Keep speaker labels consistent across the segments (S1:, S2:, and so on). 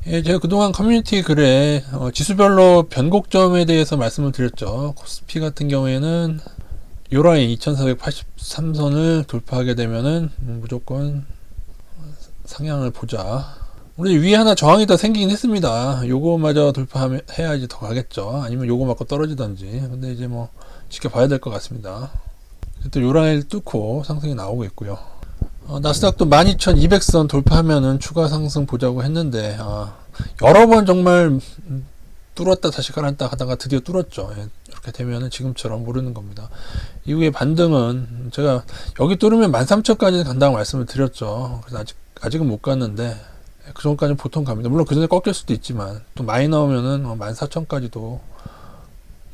S1: 예, 제가 그동안 커뮤니티 글에 지수별로 변곡점에 대해서 말씀을 드렸죠. 코스피 같은 경우에는 요 라인 2483선을 돌파하게 되면은 무조건 상향을 보자. 우리 위에 하나 저항이 더 생기긴 했습니다. 요거마저 돌파해야지 더 가겠죠. 아니면 요거 맞고 떨어지던지. 근데 이제 뭐 지켜봐야 될 것 같습니다. 또 요 라인을 뚫고 상승이 나오고 있고요. 나스닥도 12200선 돌파하면은 추가 상승 보자고 했는데 여러 번 정말 뚫었다 다시 가라앉다 하다가 드디어 뚫었죠. 예, 이렇게 되면은 지금처럼 모르는 겁니다. 이후에 반등은 제가 여기 뚫으면 13000까지 간다고 말씀을 드렸죠. 그래서 아직은 못 갔는데 그 전까지는 보통 갑니다. 물론 그 전에 꺾일 수도 있지만 또 많이 나오면은 14000까지도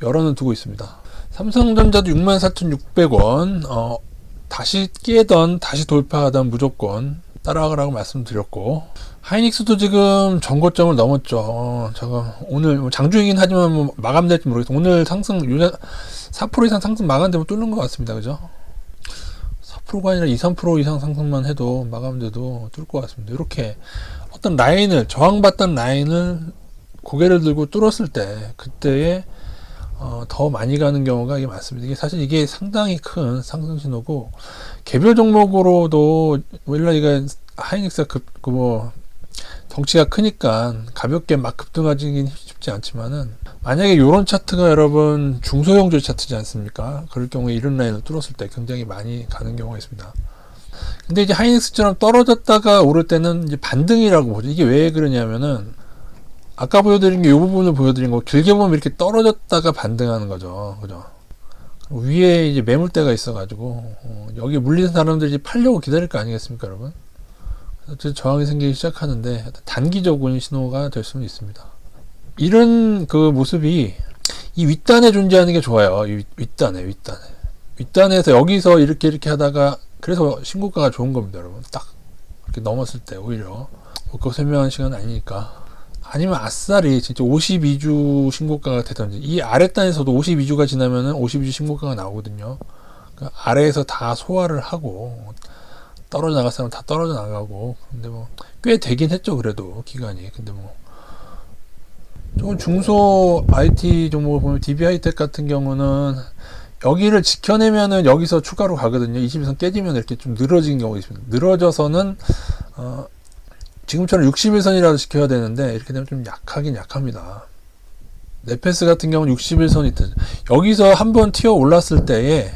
S1: 열어는 두고 있습니다. 삼성전자도 64,600원 다시 깨던 다시 돌파하던 무조건 따라가라고 말씀드렸고, 하이닉스도 지금 전고점을 넘었죠. 제가 오늘 장중이긴 하지만 뭐 마감될지 모르겠어요. 오늘 상승 4% 이상 상승 마감되면 뚫는 것 같습니다. 그죠? 4%가 아니라 2, 3% 이상 상승만 해도 마감돼도 뚫을 것 같습니다. 이렇게 어떤 라인을 저항받던 라인을 고개를 들고 뚫었을 때 그때에 더 많이 가는 경우가 이게 많습니다. 이게 사실 이게 상당히 큰 상승 신호고, 개별 종목으로도 원래 이가 하이닉스가 덩치가 크니까 가볍게 막 급등하기는 쉽지 않지만은, 만약에 이런 차트가 여러분 중소형주 차트지 않습니까? 그럴 경우에 이런 라인을 뚫었을 때 굉장히 많이 가는 경우가 있습니다. 근데 이제 하이닉스처럼 떨어졌다가 오를 때는 이제 반등이라고 보죠. 이게 왜 그러냐면은 아까 보여드린 게 이 부분을 보여드린 거, 길게 보면 이렇게 떨어졌다가 반등하는 거죠. 그죠? 위에 이제 매물대가 있어가지고, 여기 물린 사람들이 팔려고 기다릴 거 아니겠습니까, 여러분? 그래서 저항이 생기기 시작하는데, 단기적인 신호가 될 수는 있습니다. 이런 그 모습이 이 윗단에 존재하는 게 좋아요. 이 윗단에. 윗단에서 여기서 이렇게 하다가, 그래서 신고가가 좋은 겁니다, 여러분. 딱. 이렇게 넘었을 때, 오히려. 그거 설명하는 시간은 아니니까. 아니면 아싸리 진짜 52주 신고가가 되던지, 이 아랫단에서도 52주가 지나면은 52주 신고가가 나오거든요. 그러니까 아래에서 다 소화를 하고 떨어져 나갈 사람 다 떨어져 나가고, 근데 뭐 꽤 되긴 했죠. 그래도 기간이. 근데 뭐 조금 중소 IT 종목을 보면 DB하이텍 같은 경우는 여기를 지켜내면은 여기서 추가로 가거든요. 21선 깨지면 이렇게 좀 늘어진 경우가 있습니다. 늘어져서는 지금처럼 61선이라도 지켜야 되는데 이렇게 되면 좀 약하긴 약합니다. 네페스 같은 경우는 61선이 여기서 한번 튀어 올랐을 때에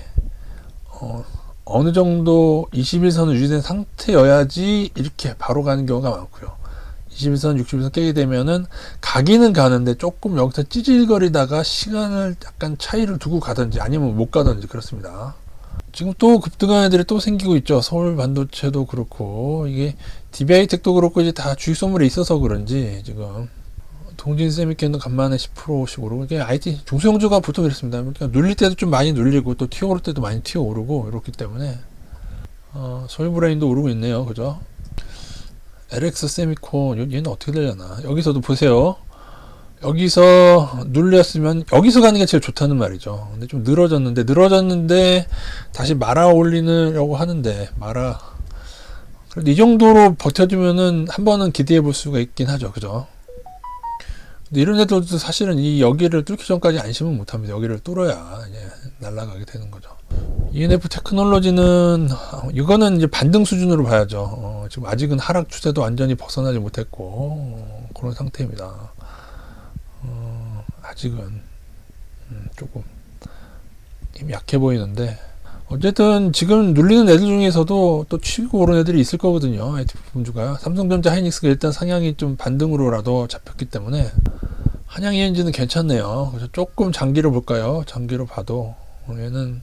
S1: 어느 정도 21선을 유지된 상태여야지 이렇게 바로 가는 경우가 많고요. 21선, 61선 깨게 되면은 가기는 가는데 조금 여기서 찌질거리다가 시간을 약간 차이를 두고 가든지 아니면 못 가든지 그렇습니다. 지금 또 급등한 애들이 또 생기고 있죠. 서울 반도체도 그렇고, 이게 DB하이텍도 그렇고, 이제 다 주식 선물에 있어서 그런지 지금 동진 세미캔도 간만에 10%씩 오르고, 이게 IT 중소형주가 보통 이렇습니다. 그러니까 눌릴 때도 좀 많이 눌리고 또 튀어오를 때도 많이 튀어오르고 이렇기 때문에 서울브레인도 오르고 있네요. 그죠? LX 세미콘 얘는 어떻게 되려나? 여기서도 보세요. 여기서 눌렸으면 여기서 가는 게 제일 좋다는 말이죠. 근데 좀 늘어졌는데 다시 말아 올리려고 하는데 그래도 이 정도로 버텨주면은 한 번은 기대해 볼 수가 있긴 하죠. 그죠? 근데 이런 애들도 사실은 이 여기를 뚫기 전까지 안심은 못 합니다. 여기를 뚫어야 이제 날아가게 되는 거죠. ENF 테크놀로지는 이거는 이제 반등 수준으로 봐야죠. 지금 아직은 하락 추세도 완전히 벗어나지 못했고 그런 상태입니다. 아직은 조금 힘이 약해 보이는데, 어쨌든 지금 눌리는 애들 중에서도 또 치고 오른 애들이 있을 거거든요. ETF 분주가. 삼성전자, 하이닉스가 일단 상향이 좀 반등으로라도 잡혔기 때문에 한양ENG는 괜찮네요. 그래서 조금 장기로 볼까요? 장기로 봐도 얘는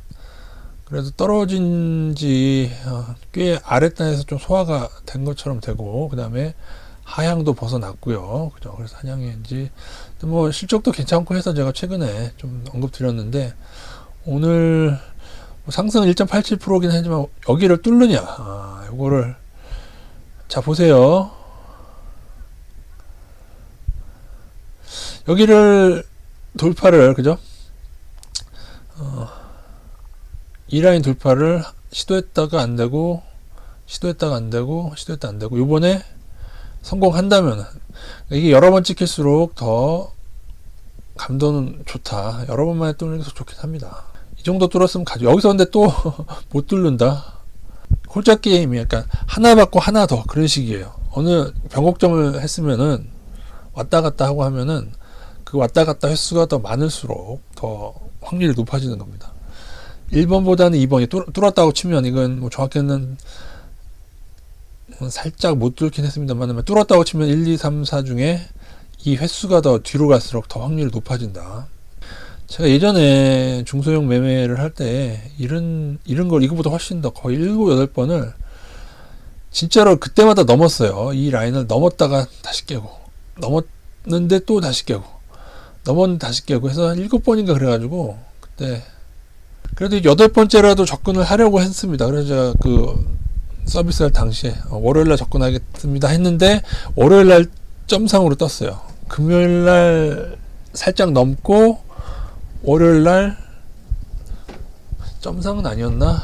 S1: 그래도 떨어진 지 꽤 아랫단에서 좀 소화가 된 것처럼 되고, 그 다음에 하향도 벗어났고요. 그죠? 그래서 한양ENG 뭐 실적도 괜찮고 해서 제가 최근에 좀 언급드렸는데, 오늘 상승 1.87%긴 하지만 여기를 뚫느냐, 요거를 자 보세요. 여기를 돌파를, 그죠? 이 라인 돌파를 시도했다가 안 되고 요번에 성공한다면, 이게 여러 번 찍힐수록 더 감도는 좋다. 여러 번만에 뚫는 게 더 좋긴 합니다. 이 정도 뚫었으면 가죠. 여기서 근데 또 못 뚫는다. 홀짝 게임이 약간 하나 받고 하나 더 그런 식이에요. 어느 변곡점을 했으면은 왔다 갔다 하고 하면은 그 왔다 갔다 횟수가 더 많을수록 더 확률이 높아지는 겁니다. 1번보다는 2번이 뚫었다고 치면 이건 뭐 정확히는 살짝 못 뚫긴 했습니다만 뚫었다고 치면 1, 2, 3, 4 중에 이 횟수가 더 뒤로 갈수록 더 확률이 높아진다. 제가 예전에 중소형 매매를 할 때 이런 걸 이거보다 훨씬 더 거의 7, 8번을 진짜로 그때마다 넘었어요. 이 라인을 넘었다가 다시 깨고 넘었는데 또 다시 깨고 넘었는데 다시 깨고 해서 7번인가 그래가지고 그때 그래도 8번째라도 접근을 하려고 했습니다. 그래서 제가 그 서비스할 당시에 월요일날 접근하겠습니다 했는데 월요일날 점상으로 떴어요. 금요일날 살짝 넘고 월요일날 점상은 아니었나?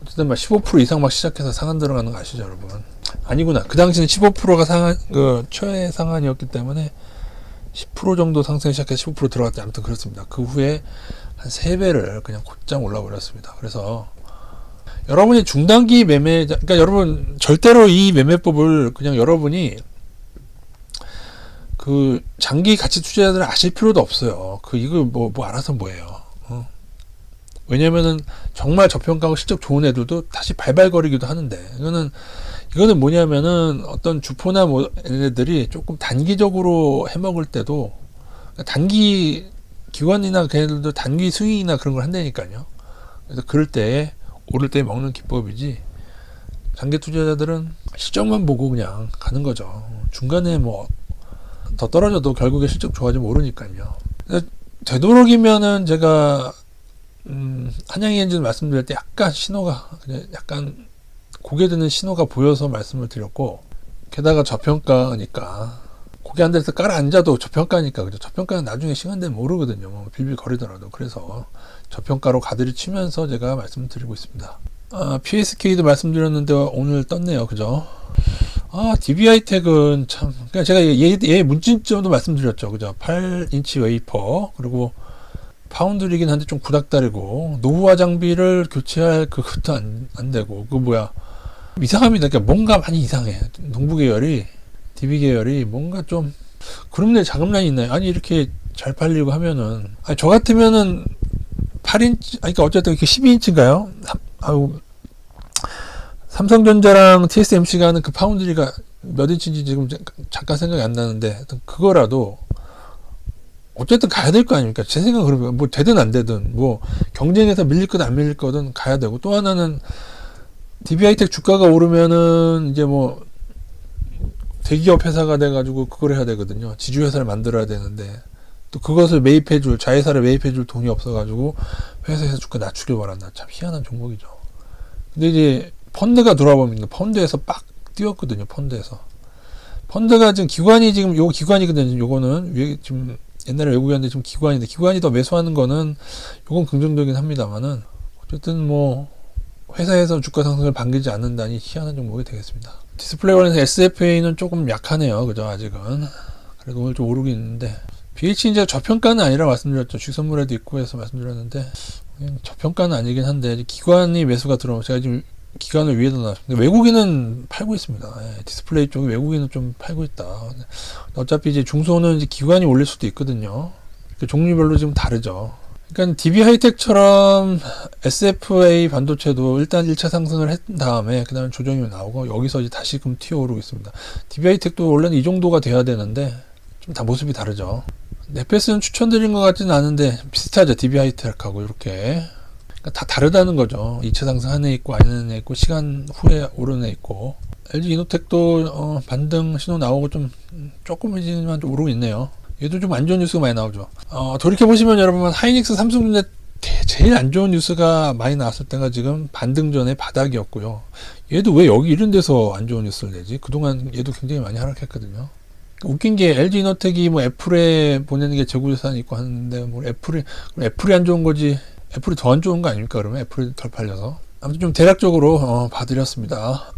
S1: 어쨌든 막 15% 이상 막 시작해서 상한 들어가는 거 아시죠, 여러분? 아니구나. 그 당시는 15%가 상한 그 최애 상한이었기 때문에 10% 정도 상승 시작해서 15% 들어갔대. 아무튼 그렇습니다. 그 후에 한 3배를 그냥 곧장 올라 버렸습니다. 그래서 여러분이 중단기 매매, 그러니까 여러분 절대로 이 매매법을 그냥 여러분이 그 장기 가치 투자자들은 아실 필요도 없어요. 그 이거 뭐 알아서 뭐예요. 왜냐면은 정말 저평가하고 실적 좋은 애들도 다시 발발거리기도 하는데 이거는 뭐냐면은 어떤 주포나 뭐 애들이 조금 단기적으로 해먹을 때도 단기 기관이나 걔네들도 단기 스윙이나 그런 걸 한다니까요. 그래서 그럴 때 오를 때 먹는 기법이지 장기 투자자들은 실적만 보고 그냥 가는 거죠. 중간에 뭐 더 떨어져도 결국에 실적 좋아지면 오르니까요. 되도록이면은 제가 한양이 엔진 말씀드릴 때 약간 신호가 그냥 약간 고개 드는 신호가 보여서 말씀을 드렸고 게다가 저평가니까 고개 한 대에서 깔아 앉아도 저평가니까 그죠. 저평가는 나중에 시간 되면 모르거든요. 뭐 빌빌 거리더라도. 그래서 저평가로 가드를 치면서 제가 말씀을 드리고 있습니다. PSK도 말씀드렸는데 오늘 떴네요. 그죠? DB하이텍은 참, 그러니까 제가 얘 문진점도 말씀드렸죠. 그죠? 8인치 웨이퍼, 그리고 파운드리긴 한데 좀 구닥다리고, 노후화 장비를 교체할 그것도 안 되고, 이상합니다. 그러니까 뭔가 많이 이상해. 농부 계열이, DB 계열이 뭔가 좀, 그럼네 자금란이 있나요? 아니, 이렇게 잘 팔리고 하면은, 저 같으면은 8인치, 그러니까 어쨌든 이렇게 12인치인가요? 삼성전자랑 TSMC가 하는 그 파운드리가 몇 인치인지 지금 잠깐 생각이 안 나는데, 그거라도, 어쨌든 가야 될 거 아닙니까? 제 생각은 그러면, 뭐, 되든 안 되든, 뭐, 경쟁에서 밀릴 거든 안 밀릴 거든 가야 되고, 또 하나는, DB하이텍 주가가 오르면은, 이제 뭐, 대기업 회사가 돼가지고 그걸 해야 되거든요. 지주회사를 만들어야 되는데, 또 그것을 매입해줄, 자회사를 매입해줄 돈이 없어가지고, 회사에서 주가 낮추길 바란다. 참 희한한 종목이죠. 근데 이제, 펀드가 돌아보면 펀드에서 빡 뛰었거든요. 펀드가 지금 기관이 요거 기관이거든요. 요거는 지금 옛날에 외국이었는데 지금 기관인데 기관이 더 매수하는 거는 요건 긍정적이긴 합니다만은 어쨌든 뭐 회사에서 주가 상승을 반기지 않는다니 희한한 종목이 되겠습니다. 디스플레이 관련해서 SFA는 조금 약하네요. 그죠? 아직은. 그래도 오늘 좀 오르긴 있는데 BH 이제 저평가는 아니라 말씀드렸죠. 주선물에도 있고 해서 말씀드렸는데 저평가는 아니긴 한데 기관이 매수가 들어오면 제가 지금 기관을 위에다 놨습니다. 외국인은 팔고 있습니다. 디스플레이 쪽에 외국인은 좀 팔고 있다. 어차피 이제 중소는 이제 기관이 올릴 수도 있거든요. 종류별로 지금 다르죠. 그러니까 DB하이텍처럼 SFA 반도체도 일단 1차 상승을 했던 다음에 그 다음에 조정이 나오고 여기서 이제 다시금 튀어오르고 있습니다. DB하이텍도 원래는 이 정도가 돼야 되는데 좀 다 모습이 다르죠. 네페스는 추천드린 것 같지는 않은데 비슷하죠. DB하이텍하고 이렇게. 다 다르다는 거죠. 2차 상승 한 애 있고 아니는 애 있고 시간 후에 오르는 애 있고 LG 이노텍도 반등 신호 나오고 조금이지만 좀 오르고 있네요. 얘도 좀 안 좋은 뉴스가 많이 나오죠. 돌이켜보시면 여러분 하이닉스 삼성전자 제일 안 좋은 뉴스가 많이 나왔을 때가 지금 반등 전에 바닥이었고요. 얘도 왜 여기 이런 데서 안 좋은 뉴스를 내지? 그동안 얘도 굉장히 많이 하락했거든요. 웃긴 게 LG 이노텍이 뭐 애플에 보내는 게 재고자산이 있고 하는데 뭐 애플이 안 좋은 거지 애플이 더 안 좋은 거 아닙니까? 그러면 애플이 덜 팔려서 아무튼 좀 대략적으로 봐드렸습니다.